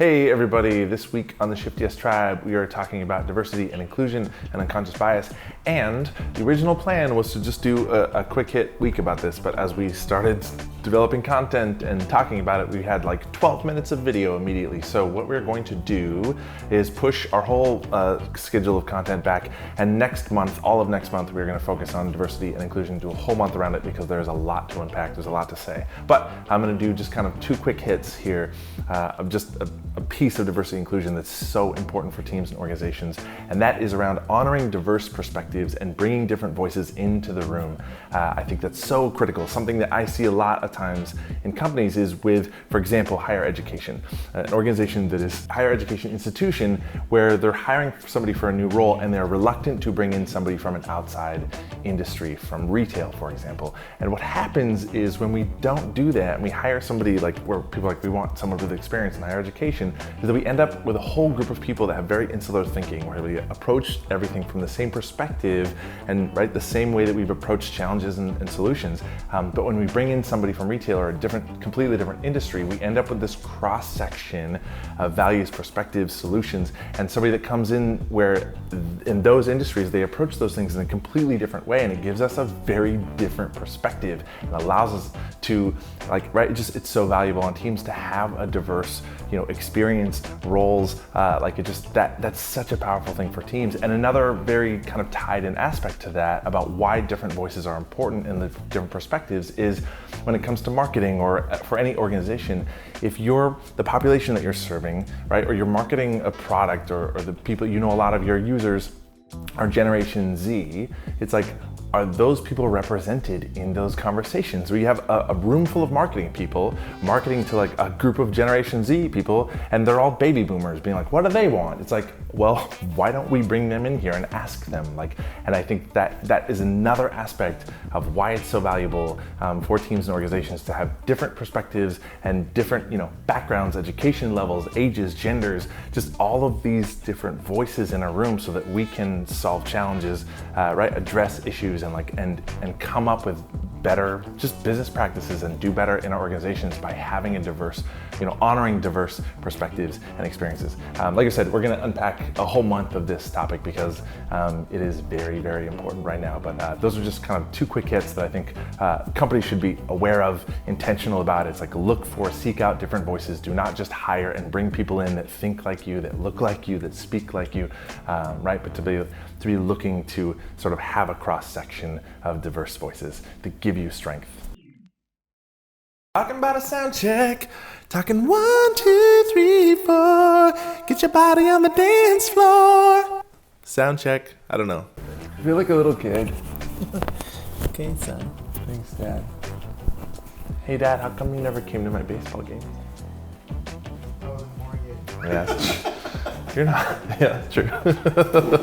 Hey everybody, this week on the shiftyestribe we are talking about diversity and inclusion and unconscious bias, and the original plan was to just do a quick hit week about this, but as we started developing content and talking about it, we had like 12 minutes of video immediately. So what we're going to do is push our whole schedule of content back, and next month, all of next month, we're going to focus on diversity and inclusion, do a whole month around it because there's a lot to unpack, there's a lot to say. But I'm going to do just kind of two quick hits here of just a piece of diversity and inclusion that's so important for teams and organizations, and that is around honoring diverse perspectives and bringing different voices into the room. I think that's so critical. Something that I see a lot of times in companies is with, for example, higher education. An organization that is higher education institution where they're hiring somebody for a new role and they're reluctant to bring in somebody from an outside industry, from retail, for example. And what happens is when we don't do that and we hire somebody like where people are like, we want someone with experience in higher education, is that we end up with a whole group of people that have very insular thinking, where we approach everything from the same perspective and the same way that we've approached challenges and solutions. But when we bring in somebody from retail or a completely different industry, we end up with this cross-section of values, perspectives, solutions, and somebody that comes in where in those industries, they approach those things in a completely different way, and it gives us a very different perspective and allows us to it's so valuable on teams to have a diverse, experience, roles, that's such a powerful thing for teams. And another very kind of tied in aspect to that about why different voices are important in the different perspectives is when it comes to marketing or for any organization, if you're the population that you're serving, or you're marketing a product or the people, a lot of your users are Generation Z, it's like, are those people represented in those conversations? Where you have a room full of marketing people, marketing to like a group of Generation Z people, and they're all baby boomers being like, what do they want? It's like, well, why don't we bring them in here and ask them? And I think that is another aspect of why it's so valuable for teams and organizations to have different perspectives and different, backgrounds, education levels, ages, genders, just all of these different voices in a room so that we can solve challenges, address issues and come up with better just business practices and do better in our organizations by having a diverse, honoring diverse perspectives and experiences. Like I said, we're going to unpack a whole month of this topic because it is very, very important right now. But those are just kind of two quick hits that I think companies should be aware of, intentional about. It's like seek out different voices. Do not just hire and bring people in that think like you, that look like you, that speak like you, But to be looking to sort of have a cross section of diverse voices to give you strength. Talking about a sound check, talking 1, 2, 3, 4, get your body on the dance floor. Sound check, I don't know. I feel like a little kid. Okay, son. Thanks, Dad. Hey, Dad, how come you never came to my baseball game? I was born yet. Yeah, you're not. Yeah, true.